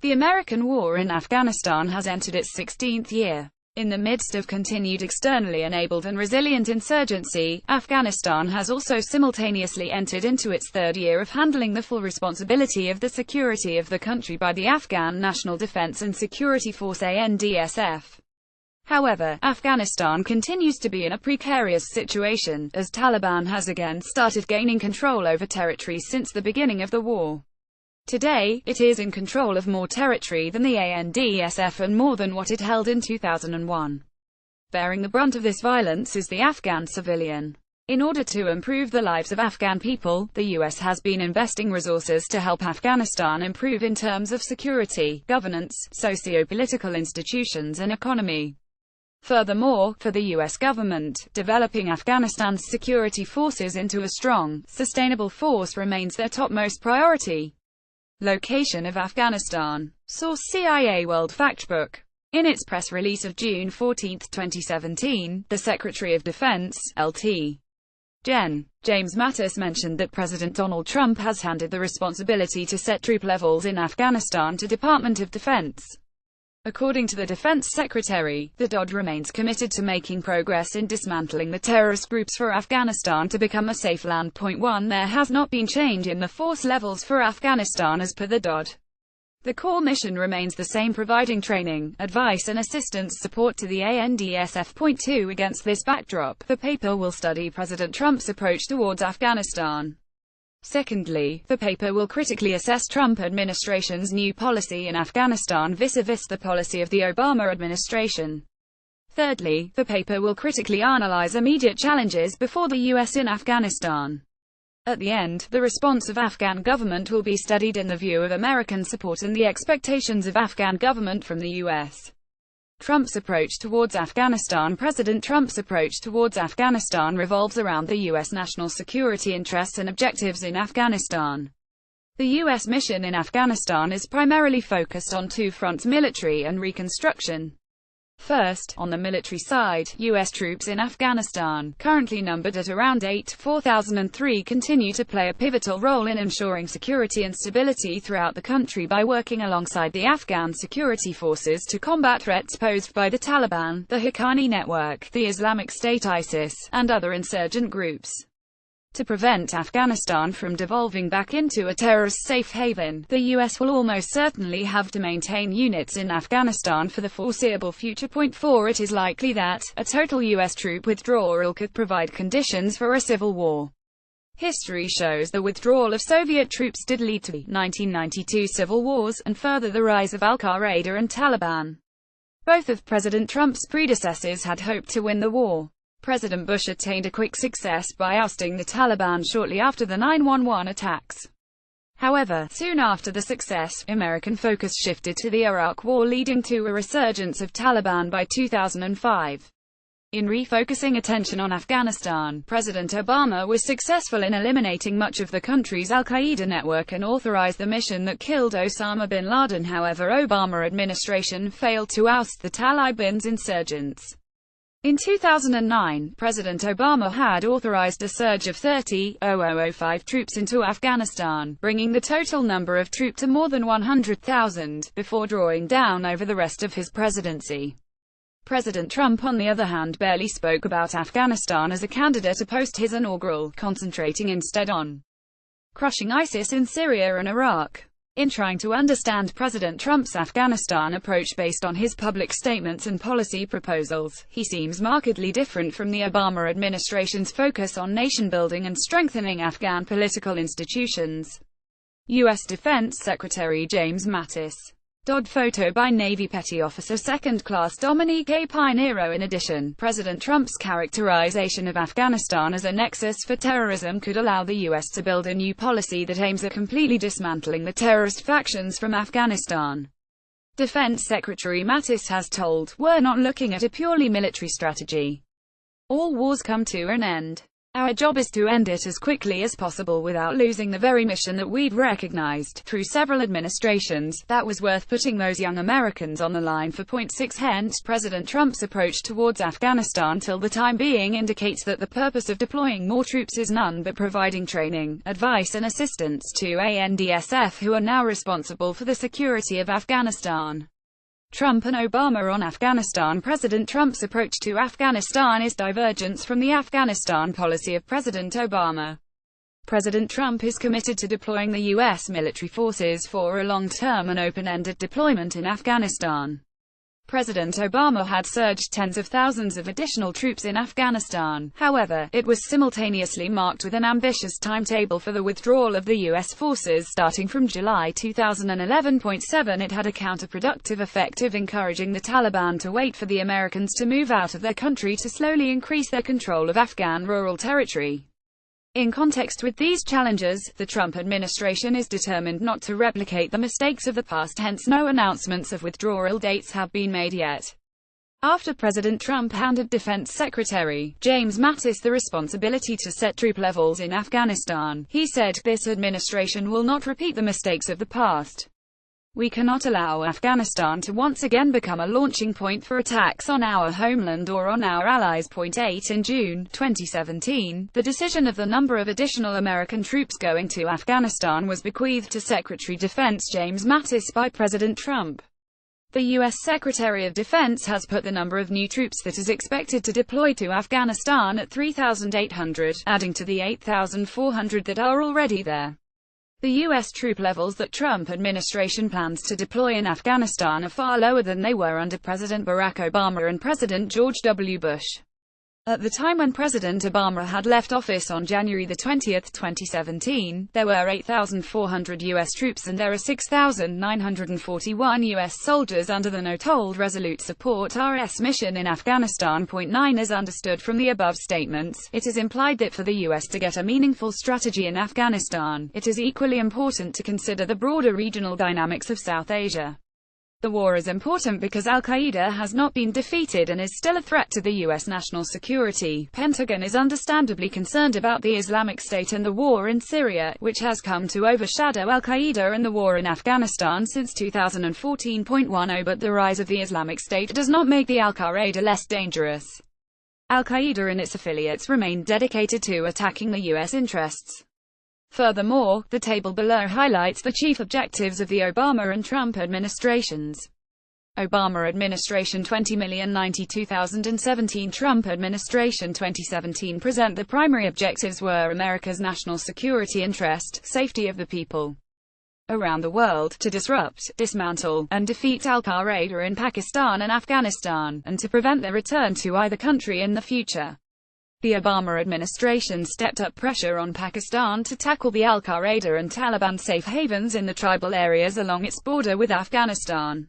The American war in Afghanistan has entered its 16th year. In the midst of continued externally enabled and resilient insurgency, Afghanistan has also simultaneously entered into its third year of handling the full responsibility of the security of the country by the Afghan National Defense and Security Force (ANDSF). However, Afghanistan continues to be in a precarious situation, as Taliban has again started gaining control over territory since the beginning of the war. Today, it is in control of more territory than the ANDSF and more than what it held in 2001. Bearing the brunt of this violence is the Afghan civilian. In order to improve the lives of Afghan people, the US has been investing resources to help Afghanistan improve in terms of security, governance, socio-political institutions and economy. Furthermore, for the US government, developing Afghanistan's security forces into a strong, sustainable force remains their topmost priority. Location of Afghanistan. Source: CIA World Factbook. In its press release of June 14, 2017, the Secretary of Defense, Lt. Gen. James Mattis mentioned that President Donald Trump has handed the responsibility to set troop levels in Afghanistan to Department of Defense. According to the Defense Secretary, the DoD remains committed to making progress in dismantling the terrorist groups for Afghanistan to become a safe land. 1. There has not been change in the force levels for Afghanistan as per the DoD. The core mission remains the same, providing training, advice and assistance support to the ANDSF. 2. Against this backdrop, the paper will study President Trump's approach towards Afghanistan. Secondly, the paper will critically assess Trump administration's new policy in Afghanistan vis-a-vis the policy of the Obama administration. Thirdly, the paper will critically analyze immediate challenges before the US in Afghanistan. At the end, the response of Afghan government will be studied in the view of American support and the expectations of Afghan government from the US. Trump's approach towards Afghanistan. President Trump's approach towards Afghanistan revolves around the U.S. national security interests and objectives in Afghanistan. The U.S. mission in Afghanistan is primarily focused on two fronts: military and reconstruction. First, on the military side, U.S. troops in Afghanistan, currently numbered at around 4,003, continue to play a pivotal role in ensuring security and stability throughout the country by working alongside the Afghan security forces to combat threats posed by the Taliban, the Haqqani network, the Islamic State ISIS, and other insurgent groups. To prevent Afghanistan from devolving back into a terrorist safe haven, the U.S. will almost certainly have to maintain units in Afghanistan for the foreseeable future. 4. It is likely that a total U.S. troop withdrawal could provide conditions for a civil war. History shows the withdrawal of Soviet troops did lead to the 1992 civil wars, and further the rise of Al-Qaeda and Taliban. Both of President Trump's predecessors had hoped to win the war. President Bush attained a quick success by ousting the Taliban shortly after the 9/11 attacks. However, soon after the success, American focus shifted to the Iraq War, leading to a resurgence of Taliban by 2005. In refocusing attention on Afghanistan, President Obama was successful in eliminating much of the country's al-Qaeda network and authorized the mission that killed Osama bin Laden. However, Obama administration failed to oust the Taliban's insurgents. In 2009, President Obama had authorized a surge of 30,005 troops into Afghanistan, bringing the total number of troops to more than 100,000, before drawing down over the rest of his presidency. President Trump, on the other hand, barely spoke about Afghanistan as a candidate post his inaugural, concentrating instead on crushing ISIS in Syria and Iraq. In trying to understand President Trump's Afghanistan approach based on his public statements and policy proposals, he seems markedly different from the Obama administration's focus on nation-building and strengthening Afghan political institutions. U.S. Defense Secretary James Mattis. DoD photo by Navy Petty Officer 2nd Class Dominique Pineiro. In addition, President Trump's characterization of Afghanistan as a nexus for terrorism could allow the U.S. to build a new policy that aims at completely dismantling the terrorist factions from Afghanistan. Defense Secretary Mattis has told, "We're not looking at a purely military strategy. All wars come to an end. Our job is to end it as quickly as possible without losing the very mission that we've recognized, through several administrations, that was worth putting those young Americans on the line for. 6 Hence, President Trump's approach towards Afghanistan till the time being indicates that the purpose of deploying more troops is none but providing training, advice and assistance to ANDSF, who are now responsible for the security of Afghanistan. Trump and Obama on Afghanistan. President Trump's approach to Afghanistan is divergence from the Afghanistan policy of President Obama. President Trump is committed to deploying the U.S. military forces for a long-term and open-ended deployment in Afghanistan. President Obama had surged tens of thousands of additional troops in Afghanistan. However, it was simultaneously marked with an ambitious timetable for the withdrawal of the U.S. forces starting from July 2011. It had a counterproductive effect of encouraging the Taliban to wait for the Americans to move out of their country to slowly increase their control of Afghan rural territory. In context with these challenges, the Trump administration is determined not to replicate the mistakes of the past, hence no announcements of withdrawal dates have been made yet. After President Trump handed Defense Secretary James Mattis the responsibility to set troop levels in Afghanistan, he said, "This administration will not repeat the mistakes of the past. We cannot allow Afghanistan to once again become a launching point for attacks on our homeland or on our allies." 8 In June 2017, the decision of the number of additional American troops going to Afghanistan was bequeathed to Secretary of Defense James Mattis by President Trump. The U.S. Secretary of Defense has put the number of new troops that is expected to deploy to Afghanistan at 3,800, adding to the 8,400 that are already there. The U.S. troop levels that Trump administration plans to deploy in Afghanistan are far lower than they were under President Barack Obama and President George W. Bush. At the time when President Obama had left office on January 20, 2017, there were 8,400 U.S. troops and there are 6,941 U.S. soldiers under the no-told Resolute Support RS mission in Afghanistan. 9 As understood from the above statements, it is implied that for the U.S. to get a meaningful strategy in Afghanistan, it is equally important to consider the broader regional dynamics of South Asia. The war is important because Al-Qaeda has not been defeated and is still a threat to the U.S. national security. Pentagon is understandably concerned about the Islamic State and the war in Syria, which has come to overshadow Al-Qaeda and the war in Afghanistan since 2014. 10 But the rise of the Islamic State does not make the Al-Qaeda less dangerous. Al-Qaeda and its affiliates remain dedicated to attacking the U.S. interests. Furthermore, the table below highlights the chief objectives of the Obama and Trump administrations. Obama administration 20,092,017, Trump administration 2017 present. The primary objectives were America's national security interest, safety of the people around the world, to disrupt, dismantle, and defeat Al-Qaeda in Pakistan and Afghanistan, and to prevent their return to either country in the future. The Obama administration stepped up pressure on Pakistan to tackle the Al-Qaeda and Taliban safe havens in the tribal areas along its border with Afghanistan.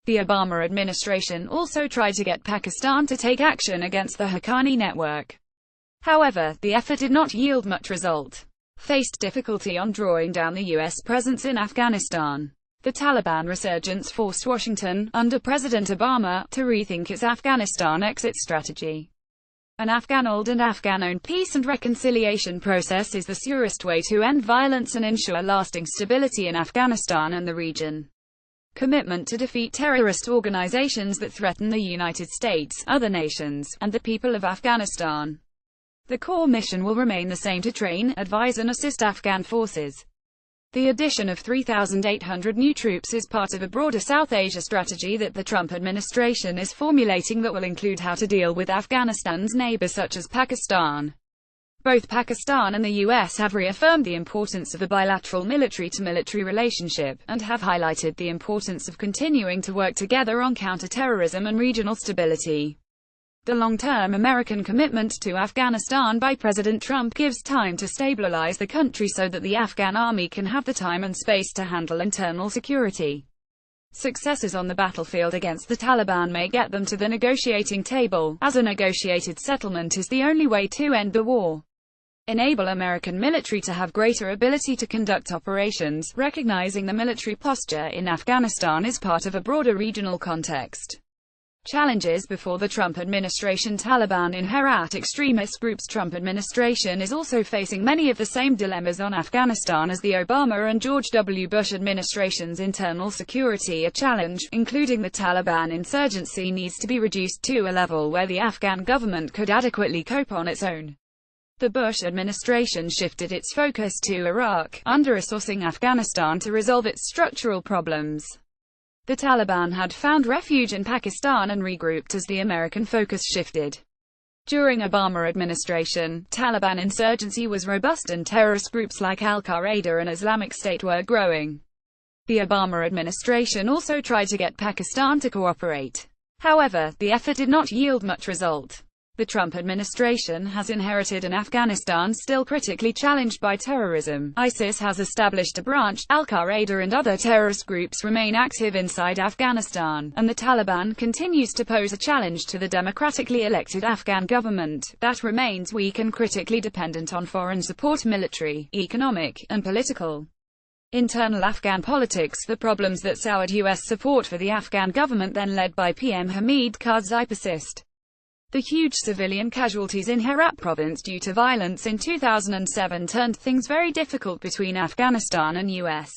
The Obama administration also tried to get Pakistan to take action against the Haqqani network. However, the effort did not yield much result. Faced difficulty on drawing down the U.S. presence in Afghanistan. The Taliban resurgence forced Washington, under President Obama, to rethink its Afghanistan exit strategy. An Afghan-owned and Afghan-owned peace and reconciliation process is the surest way to end violence and ensure lasting stability in Afghanistan and the region. Commitment to defeat terrorist organizations that threaten the United States, other nations, and the people of Afghanistan. The core mission will remain the same: to train, advise and assist Afghan forces. The addition of 3,800 new troops is part of a broader South Asia strategy that the Trump administration is formulating that will include how to deal with Afghanistan's neighbors such as Pakistan. Both Pakistan and the U.S. have reaffirmed the importance of a bilateral military-to-military relationship, and have highlighted the importance of continuing to work together on counter-terrorism and regional stability. The long-term American commitment to Afghanistan by President Trump gives time to stabilize the country so that the Afghan army can have the time and space to handle internal security. Successes on the battlefield against the Taliban may get them to the negotiating table, as a negotiated settlement is the only way to end the war. Enable American military to have greater ability to conduct operations. Recognizing the military posture in Afghanistan is part of a broader regional context. Challenges before the Trump administration. Taliban in Herat extremist groups. Trump administration is also facing many of the same dilemmas on Afghanistan as the Obama and George W. Bush administrations. Internal security. A challenge, including the Taliban insurgency, needs to be reduced to a level where the Afghan government could adequately cope on its own. The Bush administration shifted its focus to Iraq, under-resourcing Afghanistan to resolve its structural problems. The Taliban had found refuge in Pakistan and regrouped as the American focus shifted. During Obama administration, Taliban insurgency was robust and terrorist groups like Al-Qaeda and Islamic State were growing. The Obama administration also tried to get Pakistan to cooperate. However, the effort did not yield much result. The Trump administration has inherited an Afghanistan still critically challenged by terrorism. ISIS has established a branch, Al-Qaeda and other terrorist groups remain active inside Afghanistan, and the Taliban continues to pose a challenge to the democratically elected Afghan government, that remains weak and critically dependent on foreign support, military, economic, and political. Internal Afghan politics. The problems that soured U.S. support for the Afghan government then led by PM Hamid Karzai persist. The huge civilian casualties in Herat province due to violence in 2007 turned things very difficult between Afghanistan and U.S.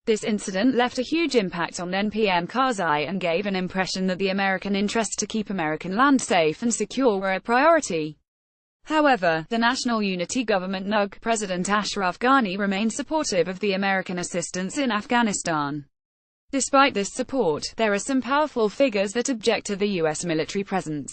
This incident left a huge impact on then PM Karzai and gave an impression that the American interests to keep American land safe and secure were a priority. However, the National Unity Government (NUG) President Ashraf Ghani remained supportive of the American assistance in Afghanistan. Despite this support, there are some powerful figures that object to the U.S. military presence.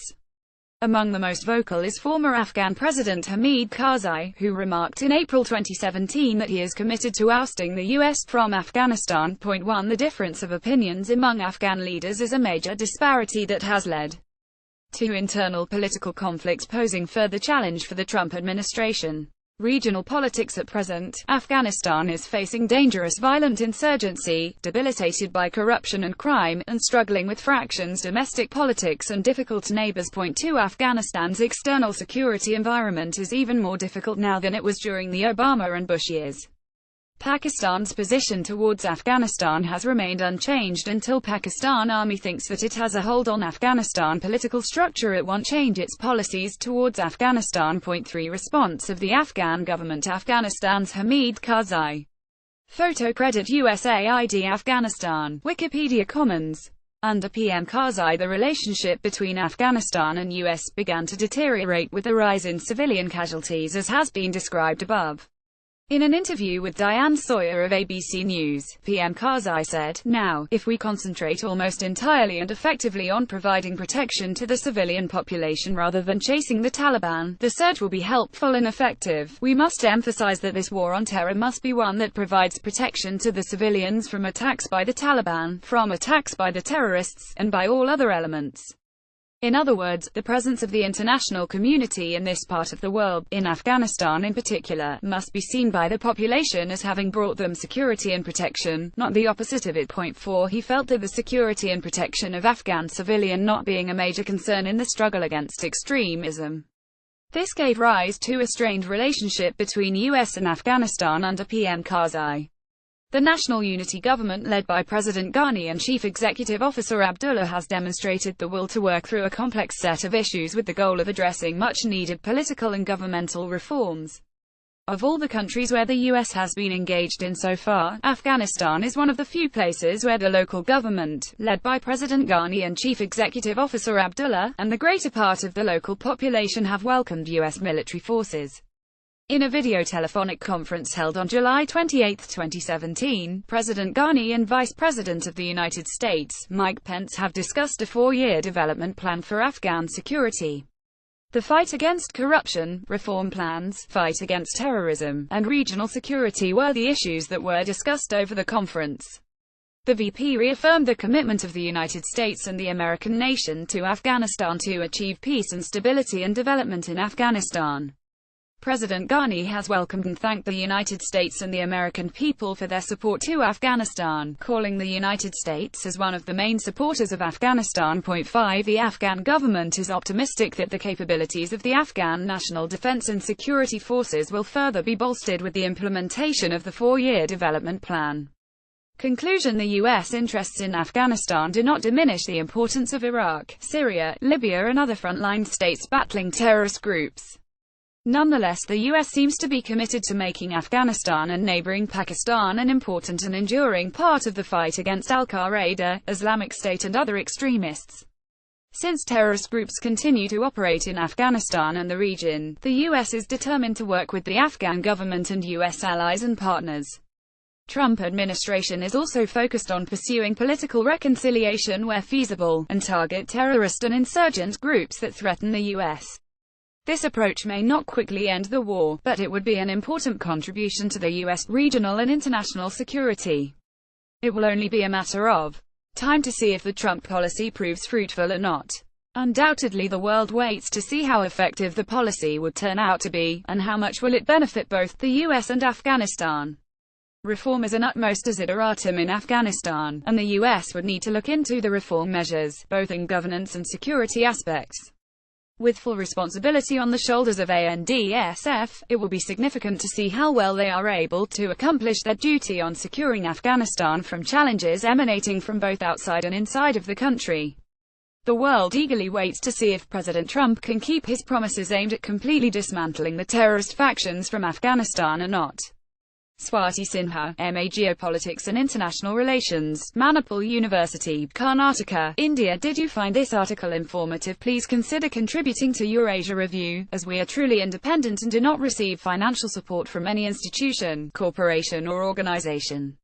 Among the most vocal is former Afghan President Hamid Karzai, who remarked in April 2017 that he is committed to ousting the U.S. from Afghanistan. 1. The difference of opinions among Afghan leaders is a major disparity that has led to internal political conflicts posing further challenge for the Trump administration. Regional politics. At present, Afghanistan is facing dangerous violent insurgency, debilitated by corruption and crime, and struggling with fractions, domestic politics and difficult neighbors. 2. Afghanistan's external security environment is even more difficult now than it was during the Obama and Bush years. Pakistan's position towards Afghanistan has remained unchanged until Pakistan Army thinks that it has a hold on Afghanistan political structure. It won't change its policies towards Afghanistan. 3. Response of the Afghan government. Afghanistan's Hamid Karzai. Photo credit USAID Afghanistan. Wikipedia Commons. Under PM Karzai, the relationship between Afghanistan and US began to deteriorate with the rise in civilian casualties as has been described above. In an interview with Diane Sawyer of ABC News, PM Karzai said, "Now, if we concentrate almost entirely and effectively on providing protection to the civilian population rather than chasing the Taliban, the surge will be helpful and effective. We must emphasize that this war on terror must be one that provides protection to the civilians from attacks by the Taliban, from attacks by the terrorists, and by all other elements." In other words, the presence of the international community in this part of the world, in Afghanistan in particular, must be seen by the population as having brought them security and protection, not the opposite of it. 4. He felt that the security and protection of Afghan civilian not being a major concern in the struggle against extremism. This gave rise to a strained relationship between US and Afghanistan under PM Karzai. The National Unity Government led by President Ghani and Chief Executive Officer Abdullah has demonstrated the will to work through a complex set of issues with the goal of addressing much-needed political and governmental reforms. Of all the countries where the U.S. has been engaged in so far, Afghanistan is one of the few places where the local government, led by President Ghani and Chief Executive Officer Abdullah, and the greater part of the local population have welcomed U.S. military forces. In a video telephonic conference held on July 28, 2017, President Ghani and Vice President of the United States, Mike Pence, have discussed a 4-year development plan for Afghan security. The fight against corruption, reform plans, fight against terrorism, and regional security were the issues that were discussed over the conference. The VP reaffirmed the commitment of the United States and the American nation to Afghanistan to achieve peace and stability and development in Afghanistan. President Ghani has welcomed and thanked the United States and the American people for their support to Afghanistan, calling the United States as one of the main supporters of Afghanistan. 5. The Afghan government is optimistic that the capabilities of the Afghan National Defense and Security Forces will further be bolstered with the implementation of the 4-year development plan. Conclusion: the U.S. interests in Afghanistan do not diminish the importance of Iraq, Syria, Libya and other frontline states battling terrorist groups. Nonetheless, the U.S. seems to be committed to making Afghanistan and neighboring Pakistan an important and enduring part of the fight against Al-Qaeda, Islamic State and other extremists. Since terrorist groups continue to operate in Afghanistan and the region, the U.S. is determined to work with the Afghan government and U.S. allies and partners. Trump administration is also focused on pursuing political reconciliation where feasible, and target terrorist and insurgent groups that threaten the U.S. This approach may not quickly end the war, but it would be an important contribution to the U.S. regional and international security. It will only be a matter of time to see if the Trump policy proves fruitful or not. Undoubtedly, the world waits to see how effective the policy would turn out to be, and how much will it benefit both the U.S. and Afghanistan. Reform is an utmost desideratum in Afghanistan, and the U.S. would need to look into the reform measures, both in governance and security aspects. With full responsibility on the shoulders of ANDSF, it will be significant to see how well they are able to accomplish their duty on securing Afghanistan from challenges emanating from both outside and inside of the country. The world eagerly waits to see if President Trump can keep his promises aimed at completely dismantling the terrorist factions from Afghanistan or not. Swati Sinha, M.A. Geopolitics and International Relations, Manipal University, Karnataka, India. Did you find this article informative? Please consider contributing to Eurasia Review, as we are truly independent and do not receive financial support from any institution, corporation or organization.